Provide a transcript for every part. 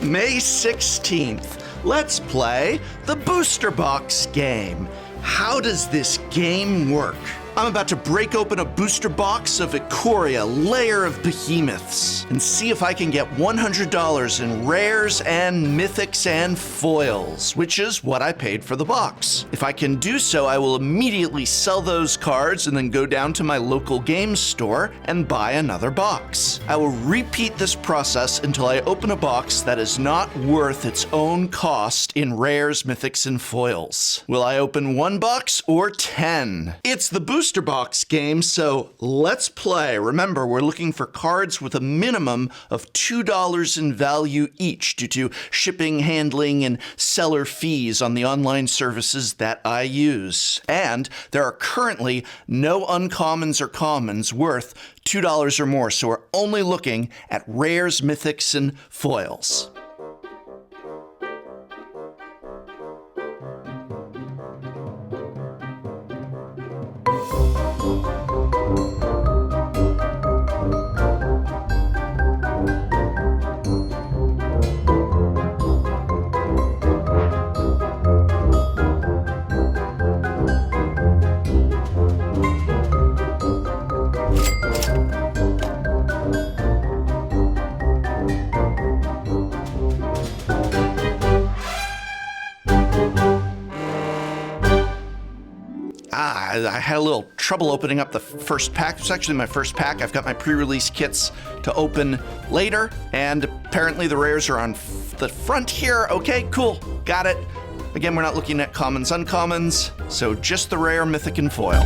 May 16th, let's play the Booster Box game. How does this game work? I'm about to break open a booster box of Ikoria, Lair of Behemoths, and see if I can get $100 in rares and mythics and foils, which is what I paid for the box. If I can do so, I will immediately sell those cards and then go down to my local game store and buy another box. I will repeat this process until I open a box that is not worth its own cost in rares, mythics, and foils. Will I open one box or 10? It's the Booster Box game, so let's play. Remember, we're looking for cards with a minimum of $2 in value each due to shipping, handling, and seller fees on the online services that I use. And there are currently no uncommons or commons worth $2 or more, so we're only looking at rares, mythics, and foils. I had a little trouble opening up the first pack. It's actually my first pack. I've got my pre-release kits to open later, and apparently the rares are on the front here. Okay, cool, got it. Again, we're not looking at commons, uncommons, so just the rare, mythic, and foil.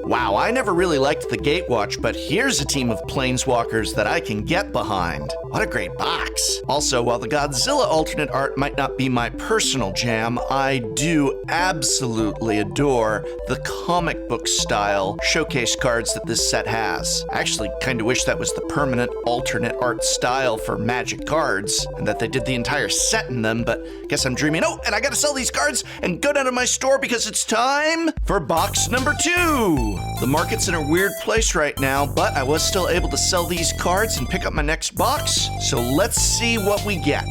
Wow, I never really liked the Gatewatch, but here's a team of planeswalkers that I can get behind. What a great box. Also, while the Godzilla alternate art might not be my personal jam, I do absolutely adore the comic book style showcase cards that this set has. I actually kind of wish that was the permanent alternate art style for Magic cards, and that they did the entire set in them, but guess I'm dreaming. Oh, and I gotta sell these cards and go down to my store because it's time for box number 2. The market's in a weird place right now, but I was still able to sell these cards and pick up my next box. So let's see what we get.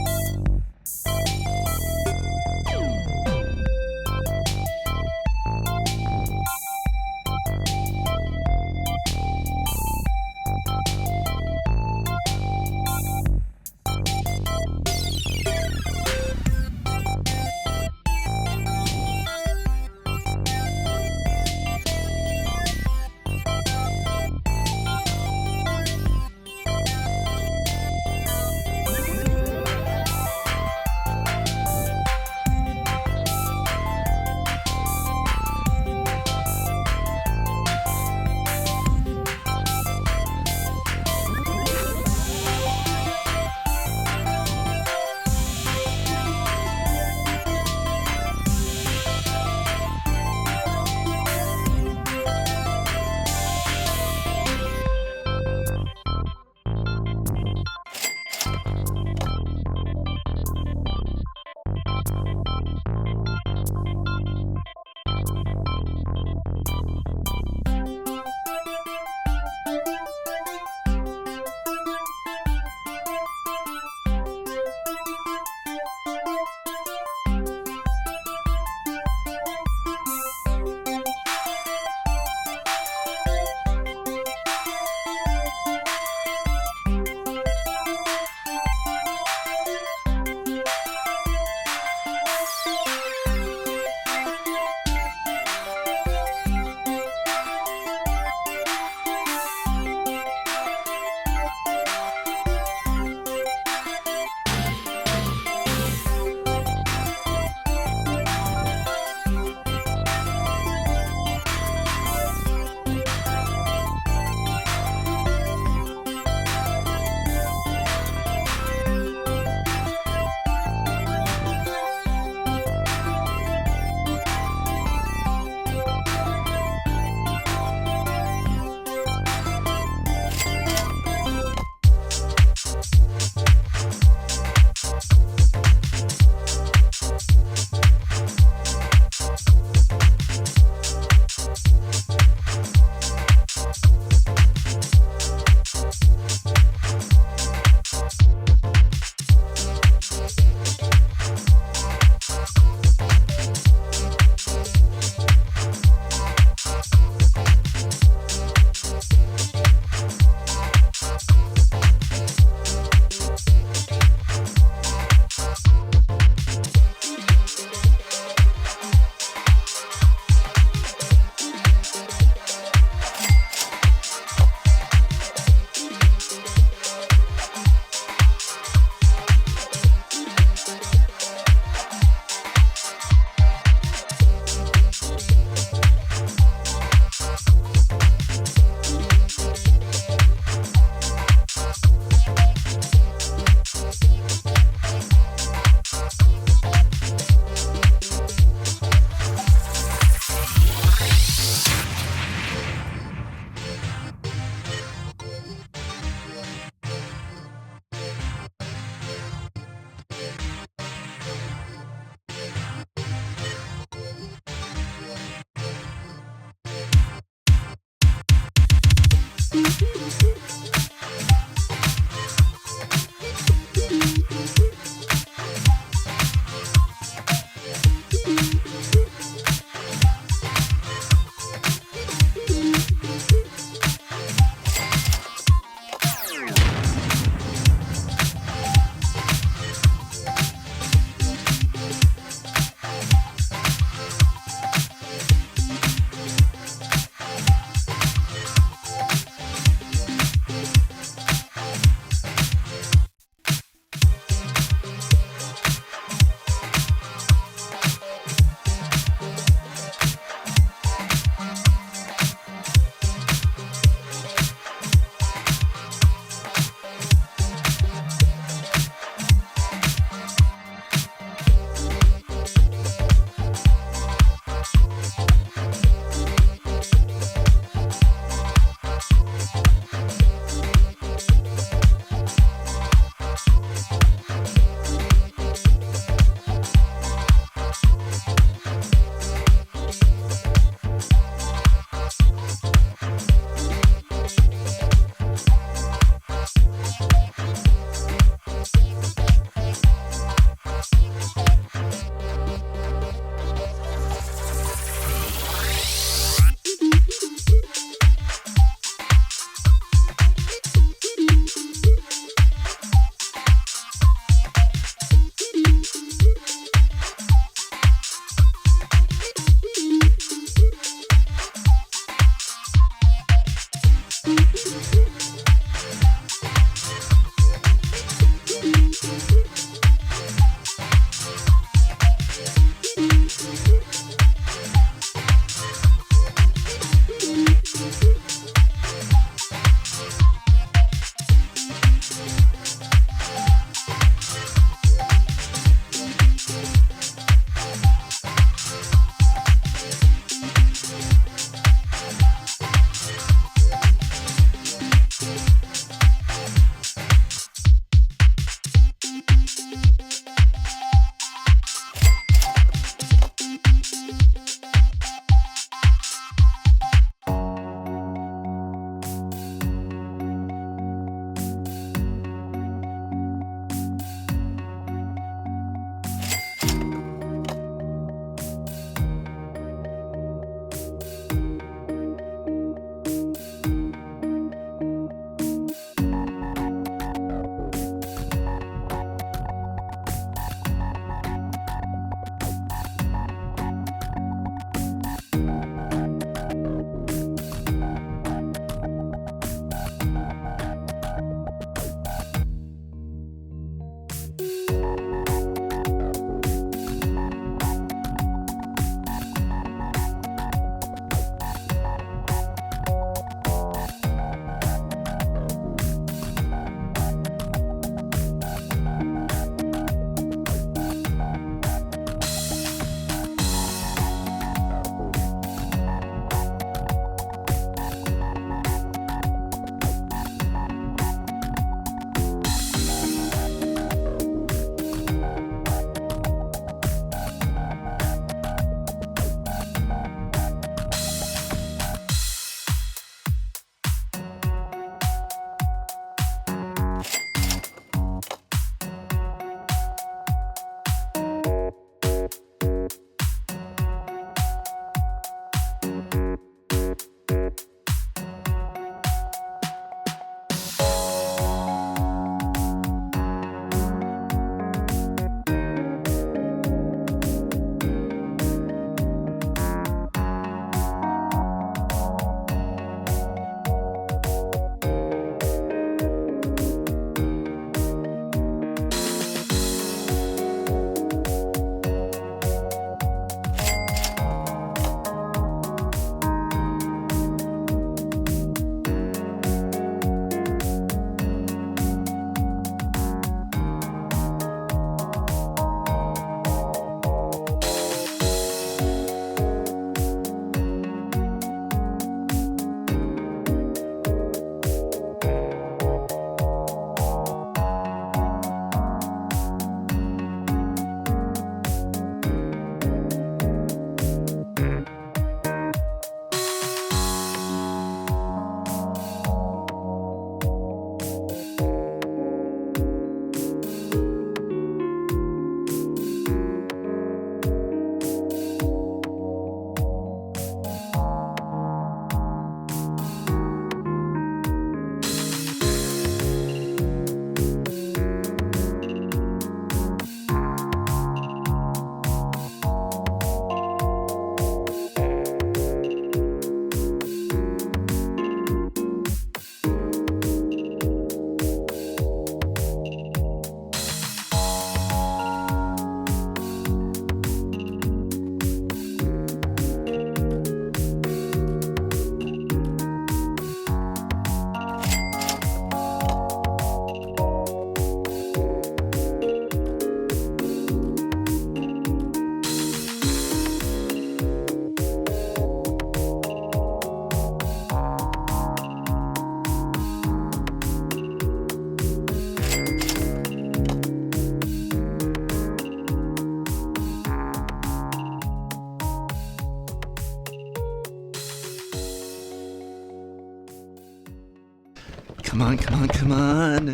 Come on, come on, come on.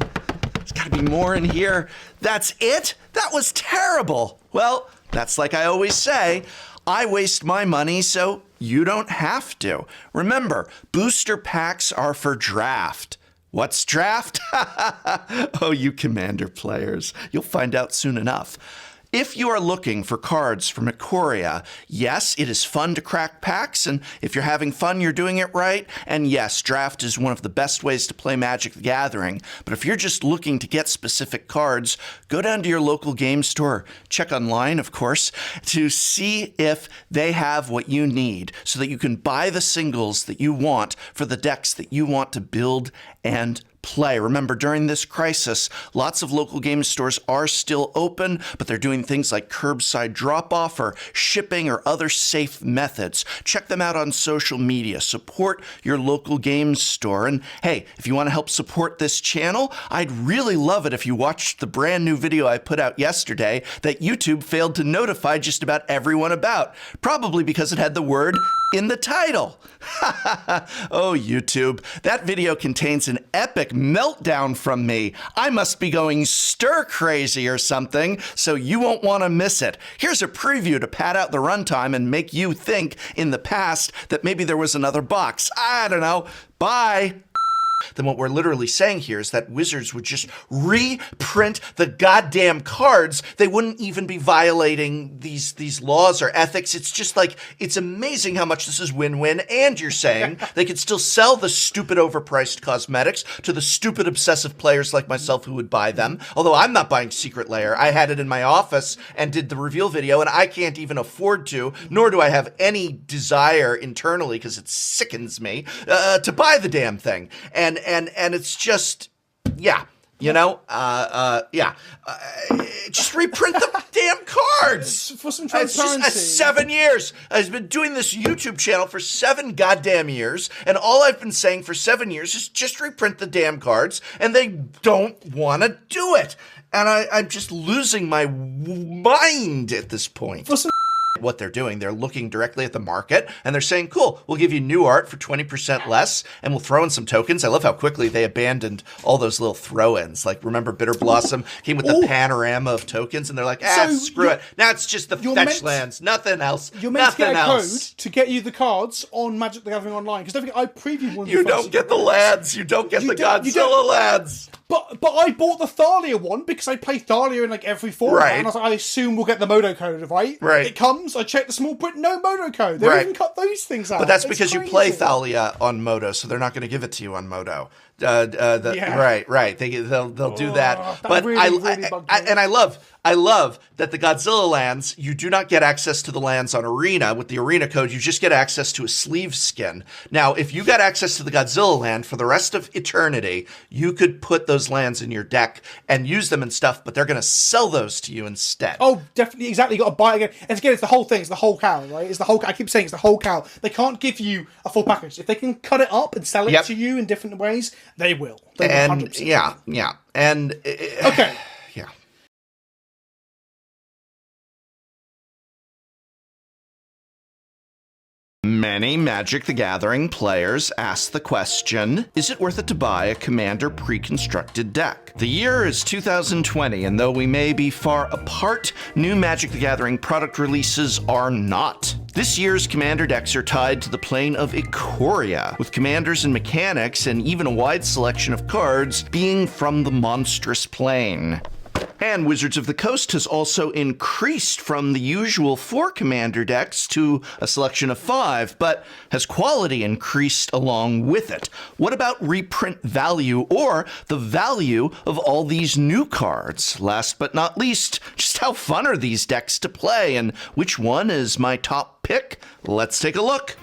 There's gotta be more in here. That's it? That was terrible. Well, that's like I always say, I waste my money so you don't have to. Remember, booster packs are for draft. What's draft? Oh, you Commander players. You'll find out soon enough. If you are looking for cards from Ikoria, yes, it is fun to crack packs, and if you're having fun, you're doing it right. And yes, draft is one of the best ways to play Magic the Gathering. But if you're just looking to get specific cards, go down to your local game store, check online, of course, to see if they have what you need so that you can buy the singles that you want for the decks that you want to build and play. Remember, during this crisis, lots of local game stores are still open, but they're doing things like curbside drop-off or shipping or other safe methods. Check them out on social media. Support your local game store. And hey, if you want to help support this channel, I'd really love it if you watched the brand new video I put out yesterday that YouTube failed to notify just about everyone about, probably because it had the word in the title. Oh, YouTube, that video contains an epic meltdown from me. I must be going stir crazy or something, so you won't want to miss it. Here's a preview to pad out the runtime and make you think in the past that maybe there was another box. I don't know. Bye. Then what we're literally saying here is that Wizards would just reprint the goddamn cards. They wouldn't even be violating these laws or ethics. It's just like, it's amazing how much this is win-win. And you're saying they could still sell the stupid overpriced cosmetics to the stupid obsessive players like myself who would buy them. Although I'm not buying Secret Lair. I had it in my office and did the reveal video, and I can't even afford to, nor do I have any desire internally, because it sickens me, to buy the damn thing. And it's just, yeah, you know, just reprint the damn cards. For some transparency. It's just 7 years. I've been doing this YouTube channel for 7 goddamn years, and all I've been saying for 7 years is just reprint the damn cards, and they don't want to do it. And I'm just losing my mind at this point. What they're doing, they're looking directly at the market and they're saying, cool, we'll give you new art for 20% less and we'll throw in some tokens. I love how quickly they abandoned all those little throw-ins. Like, remember Bitter Blossom came with the panorama of tokens and they're like, screw it. Now it's just the fetch lands, nothing else. You're meant to get a code to get you the cards on Magic the Gathering Online. Because don't forget, I previewed one of You don't get the lads. You don't get the Godzilla lads. But I bought the Thalia one because I play Thalia in like every format. Right. And I was like, I assume we'll get the Modo code, right? Right. It comes, I check the small print, no Modo code. They don't even cut those things out. But that's because you play Thalia on Modo, so they're not going to give it to you on Modo. Right. They'll do that. But I love that the Godzilla lands, you do not get access to the lands on Arena. With the Arena code, you just get access to a sleeve skin. Now, if you got access to the Godzilla land for the rest of eternity, you could put those lands in your deck and use them and stuff, but they're going to sell those to you instead. Oh, definitely, exactly. You got to buy it again. And again, it's the whole thing. It's the whole cow, right? It's the whole. I keep saying it's the whole cow. They can't give you a full package. If they can cut it up and sell it to you in different ways, they will. They will 100%. Yeah. And okay. Yeah. Many Magic the Gathering players ask the question, is it worth it to buy a Commander pre-constructed deck? The year is 2020, and though we may be far apart, new Magic the Gathering product releases are not. This year's Commander decks are tied to the plane of Ikoria, with commanders and mechanics and even a wide selection of cards being from the monstrous plane. And Wizards of the Coast has also increased from the usual 4 commander decks to a selection of 5, but has quality increased along with it? What about reprint value or the value of all these new cards? Last but not least, just how fun are these decks to play and which one is my top pick? Let's take a look.